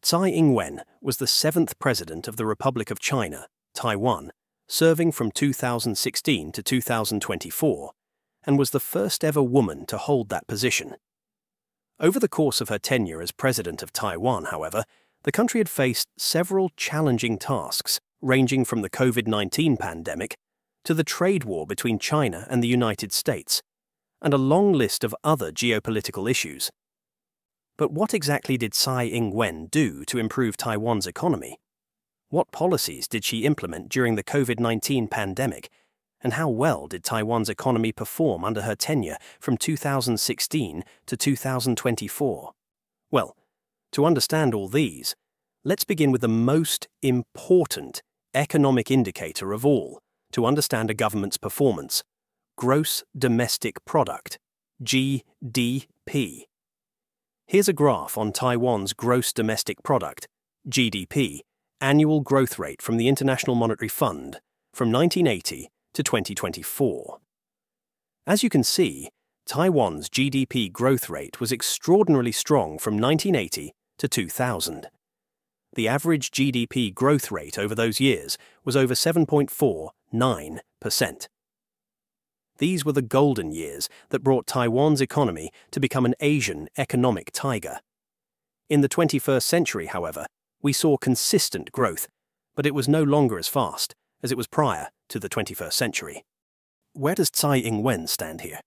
Tsai Ing-Wen was the 7th president of the Republic of China, Taiwan, serving from 2016 to 2024, and was the first ever woman to hold that position. Over the course of her tenure as president of Taiwan, however, the country had faced several challenging tasks, ranging from the COVID-19 pandemic to the trade war between China and the United States, and a long list of other geopolitical issues. But what exactly did Tsai Ing-Wen do to improve Taiwan's economy? What policies did she implement during the COVID-19 pandemic? And how well did Taiwan's economy perform under her tenure from 2016 to 2024? Well, to understand all these, let's begin with the most important economic indicator of all to understand a government's performance: Gross Domestic Product, GDP. Here's a graph on Taiwan's Gross Domestic Product, GDP, annual growth rate from the International Monetary Fund from 1980 to 2024. As you can see, Taiwan's GDP growth rate was extraordinarily strong from 1980 to 2000. The average GDP growth rate over those years was over 7.49%. These were the golden years that brought Taiwan's economy to become an Asian economic tiger. In the 21st century, however, we saw consistent growth, but it was no longer as fast as it was prior to the 21st century. Where does Tsai Ing-Wen stand here?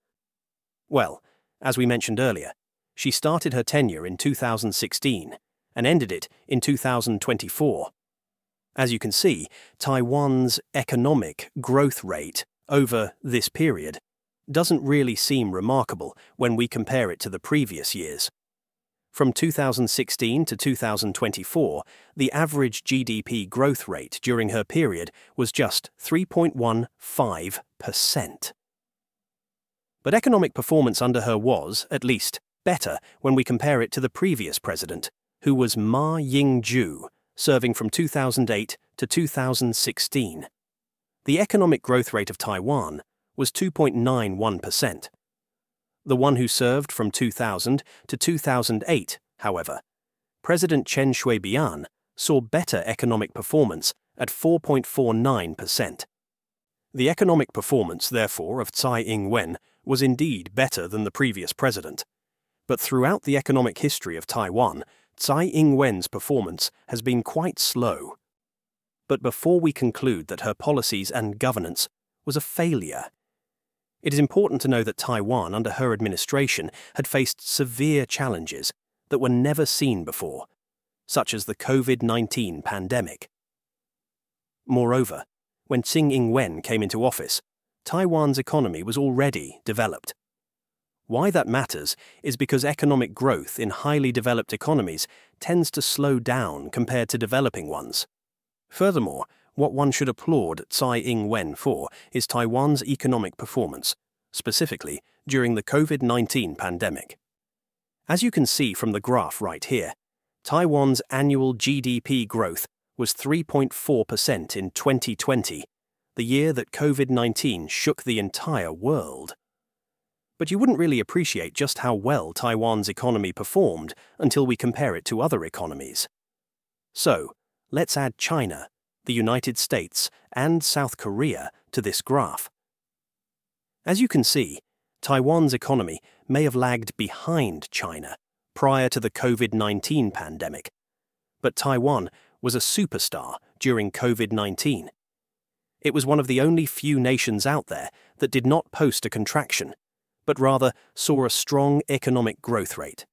Well, as we mentioned earlier, she started her tenure in 2016 and ended it in 2024. As you can see, Taiwan's economic growth rate over this period doesn't really seem remarkable when we compare it to the previous years. From 2016 to 2024, the average GDP growth rate during her period was just 3.15%. But economic performance under her was, at least, better when we compare it to the previous president, who was Ma Ying-jeou, serving from 2008 to 2016. The economic growth rate of Taiwan was 2.91%. The one who served from 2000 to 2008, however, President Chen Shui-bian, saw better economic performance at 4.49%. The economic performance, therefore, of Tsai Ing-Wen was indeed better than the previous president. But throughout the economic history of Taiwan, Tsai Ing-Wen's performance has been quite slow. But before we conclude that her policies and governance was a failure, it is important to know that Taiwan, under her administration, had faced severe challenges that were never seen before, such as the COVID-19 pandemic. Moreover, when Tsai Ing-Wen came into office, Taiwan's economy was already developed. Why that matters is because economic growth in highly developed economies tends to slow down compared to developing ones. Furthermore, what one should applaud Tsai Ing-Wen for is Taiwan's economic performance, specifically during the COVID-19 pandemic. As you can see from the graph right here, Taiwan's annual GDP growth was 3.4% in 2020, the year that COVID-19 shook the entire world. But you wouldn't really appreciate just how well Taiwan's economy performed until we compare it to other economies. So, let's add China, the United States, and South Korea to this graph. As you can see, Taiwan's economy may have lagged behind China prior to the COVID-19 pandemic, but Taiwan was a superstar during COVID-19. It was one of the only few nations out there that did not post a contraction, but rather saw a strong economic growth rate.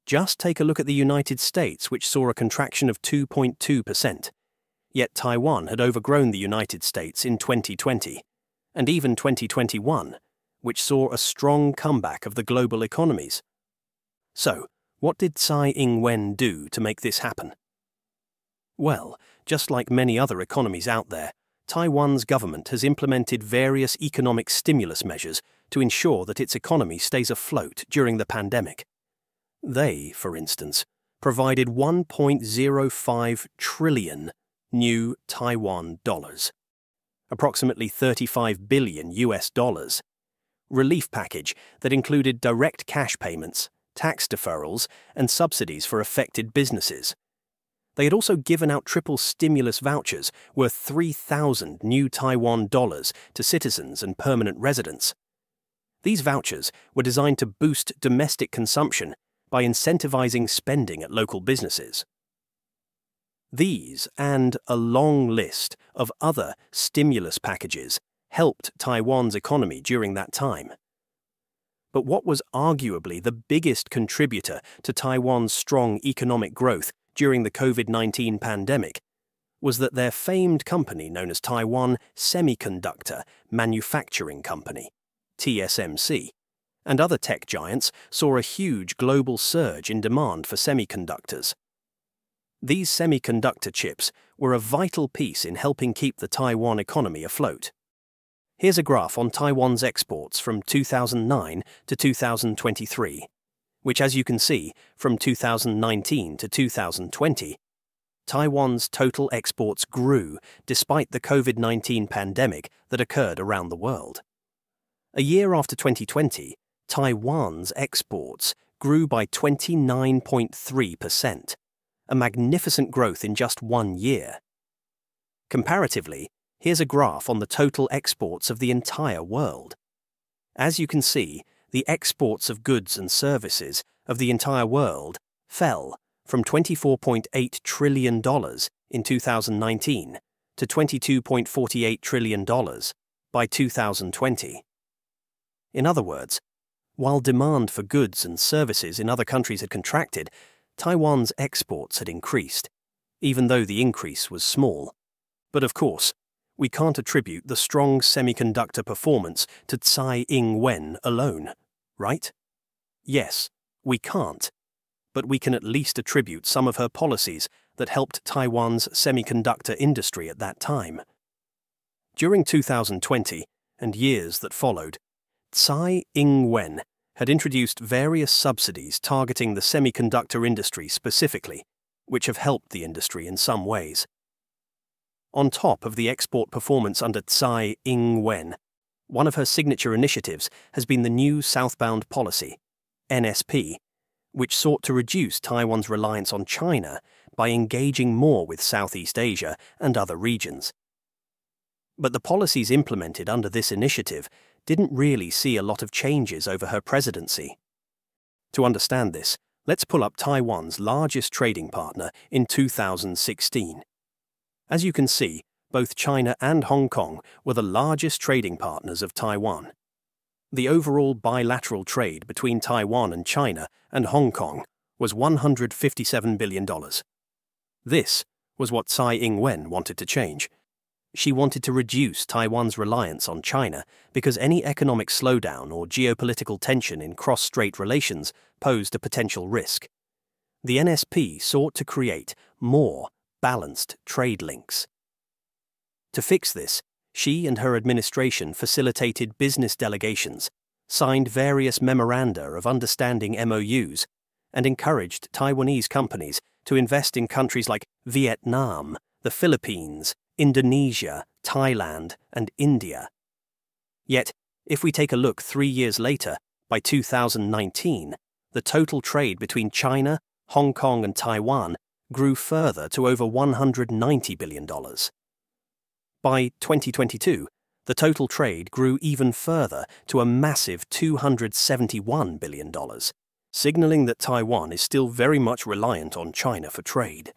Just take a look at the United States, which saw a contraction of 2.2%. Yet Taiwan had overgrown the United States in 2020, and even 2021, which saw a strong comeback of the global economies. So, what did Tsai Ing-Wen do to make this happen? Well, just like many other economies out there, Taiwan's government has implemented various economic stimulus measures to ensure that its economy stays afloat during the pandemic. They, for instance, provided 1.05 trillion new Taiwan dollars, approximately 35 billion US dollars, relief package that included direct cash payments, tax deferrals, and subsidies for affected businesses, They had also given out triple stimulus vouchers worth 3,000 new Taiwan dollars to citizens and permanent residents. These vouchers were designed to boost domestic consumption by incentivizing spending at local businesses. These and a long list of other stimulus packages helped Taiwan's economy during that time. But what was arguably the biggest contributor to Taiwan's strong economic growth during the COVID-19 pandemic was that their famed company known as Taiwan Semiconductor Manufacturing Company, TSMC, and other tech giants saw a huge global surge in demand for semiconductors. These semiconductor chips were a vital piece in helping keep the Taiwan economy afloat. Here's a graph on Taiwan's exports from 2009 to 2023, which, as you can see, from 2019 to 2020, Taiwan's total exports grew despite the COVID-19 pandemic that occurred around the world. A year after 2020, Taiwan's exports grew by 29.3%, a magnificent growth in just 1 year. Comparatively, here's a graph on the total exports of the entire world. As you can see, the exports of goods and services of the entire world fell from $24.8 trillion in 2019 to $22.48 trillion by 2020. In other words, while demand for goods and services in other countries had contracted, Taiwan's exports had increased, even though the increase was small. But of course, we can't attribute the strong semiconductor performance to Tsai Ing-Wen alone, right? Yes, we can't, but we can at least attribute some of her policies that helped Taiwan's semiconductor industry at that time. During 2020 and years that followed, Tsai Ing-Wen had introduced various subsidies targeting the semiconductor industry specifically, which have helped the industry in some ways. On top of the export performance under Tsai Ing-Wen, one of her signature initiatives has been the new Southbound Policy, NSP, which sought to reduce Taiwan's reliance on China by engaging more with Southeast Asia and other regions. But the policies implemented under this initiative didn't really see a lot of changes over her presidency. To understand this, let's pull up Taiwan's largest trading partner in 2016. As you can see, both China and Hong Kong were the largest trading partners of Taiwan. The overall bilateral trade between Taiwan and China and Hong Kong was $157 billion. This was what Tsai Ing-Wen wanted to change. She wanted to reduce Taiwan's reliance on China because any economic slowdown or geopolitical tension in cross-strait relations posed a potential risk. The NSP sought to create more balanced trade links. To fix this, she and her administration facilitated business delegations, signed various memoranda of understanding MOUs, and encouraged Taiwanese companies to invest in countries like Vietnam, the Philippines, Indonesia, Thailand, and India. Yet, if we take a look 3 years later, by 2019, the total trade between China, Hong Kong, and Taiwan grew further to over $190 billion. By 2022, the total trade grew even further to a massive $271 billion, signaling that Taiwan is still very much reliant on China for trade.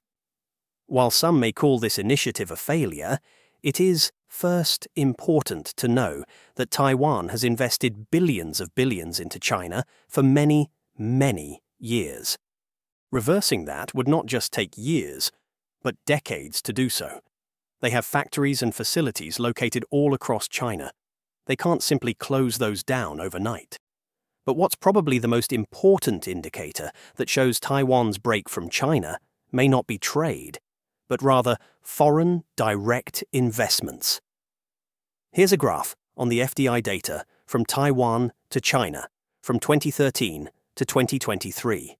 While some may call this initiative a failure, it is first important to know that Taiwan has invested billions of billions into China for many, many years. Reversing that would not just take years, but decades to do so. They have factories and facilities located all across China. They can't simply close those down overnight. But what's probably the most important indicator that shows Taiwan's break from China may not be trade, but rather foreign direct investments. Here's a graph on the FDI data from Taiwan to China from 2013 to 2023.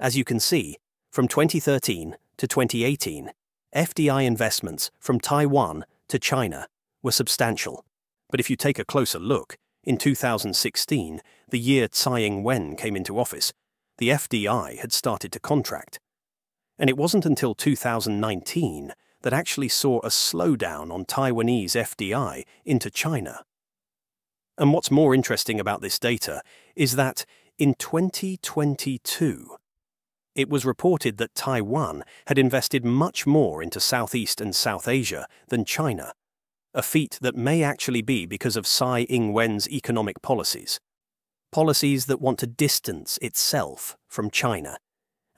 As you can see, from 2013 to 2018, FDI investments from Taiwan to China were substantial. But if you take a closer look, in 2016, the year Tsai Ing-Wen came into office, the FDI had started to contract. And it wasn't until 2019 that actually saw a slowdown on Taiwanese FDI into China. And what's more interesting about this data is that in 2022, it was reported that Taiwan had invested much more into Southeast and South Asia than China, a feat that may actually be because of Tsai Ing-Wen's economic policies. Policies that want to distance itself from China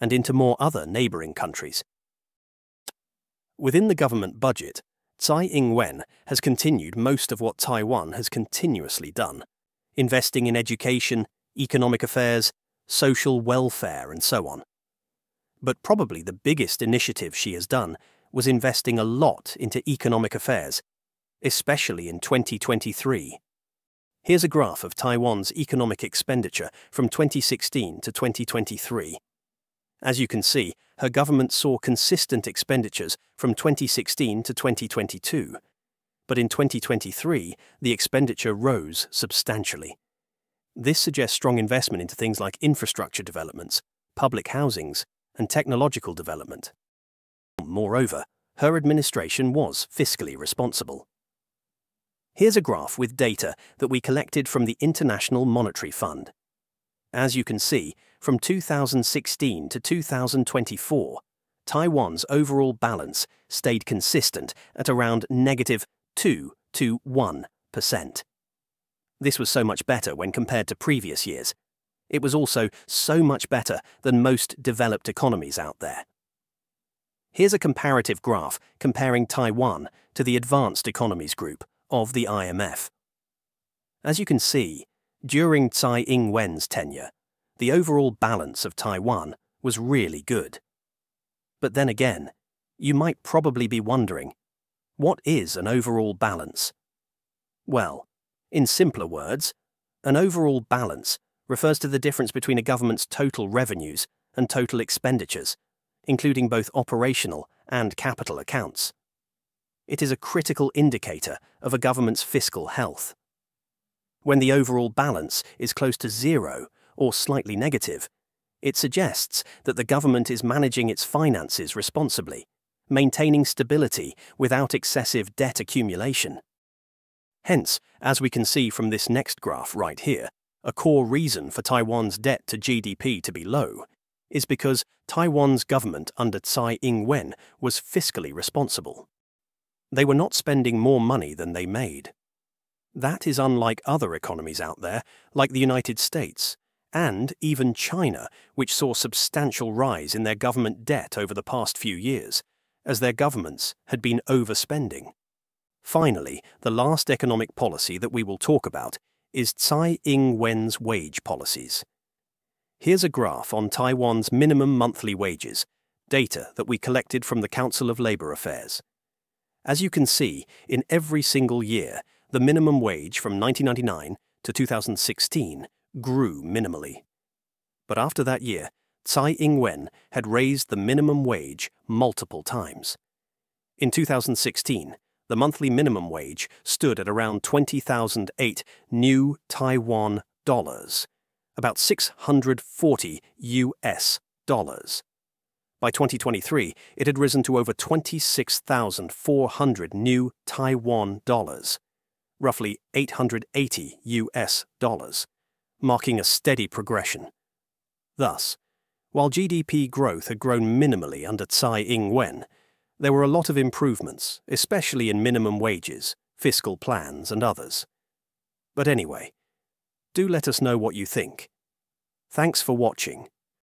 and into more other neighbouring countries. Within the government budget, Tsai Ing-Wen has continued most of what Taiwan has continuously done, investing in education, economic affairs, social welfare, and so on. But probably the biggest initiative she has done was investing a lot into economic affairs, especially in 2023. Here's a graph of Taiwan's economic expenditure from 2016 to 2023. As you can see, her government saw consistent expenditures from 2016 to 2022. But in 2023, the expenditure rose substantially. This suggests strong investment into things like infrastructure developments, public housings, and technological development. Moreover, her administration was fiscally responsible. Here's a graph with data that we collected from the International Monetary Fund. As you can see, from 2016 to 2024, Taiwan's overall balance stayed consistent at around -2 to 1%. This was so much better when compared to previous years. It was also so much better than most developed economies out there. Here's a comparative graph comparing Taiwan to the advanced economies group of the IMF. As you can see, during Tsai Ing-Wen's tenure, the overall balance of Taiwan was really good. But then again, you might probably be wondering, what is an overall balance? Well, in simpler words, an overall balance refers to the difference between a government's total revenues and total expenditures, including both operational and capital accounts. It is a critical indicator of a government's fiscal health. When the overall balance is close to zero or slightly negative, it suggests that the government is managing its finances responsibly, maintaining stability without excessive debt accumulation. Hence, as we can see from this next graph right here, a core reason for Taiwan's debt to GDP to be low is because Taiwan's government under Tsai Ing-Wen was fiscally responsible. They were not spending more money than they made. That is unlike other economies out there, like the United States, and even China, which saw substantial rise in their government debt over the past few years, as their governments had been overspending. Finally, the last economic policy that we will talk about is Tsai Ing-Wen's wage policies. Here's a graph on Taiwan's minimum monthly wages, data that we collected from the Council of Labour Affairs. As you can see, in every single year, the minimum wage from 1999 to 2016 grew minimally. But after that year, Tsai Ing-Wen had raised the minimum wage multiple times. In 2016, the monthly minimum wage stood at around 20,008 new Taiwan dollars, about $640 US. By 2023, it had risen to over 26,400 new Taiwan dollars, roughly $880 US, marking a steady progression. Thus, while GDP growth had grown minimally under Tsai Ing-Wen, there were a lot of improvements, especially in minimum wages, fiscal plans, and others. But anyway, do let us know what you think. Thanks for watching.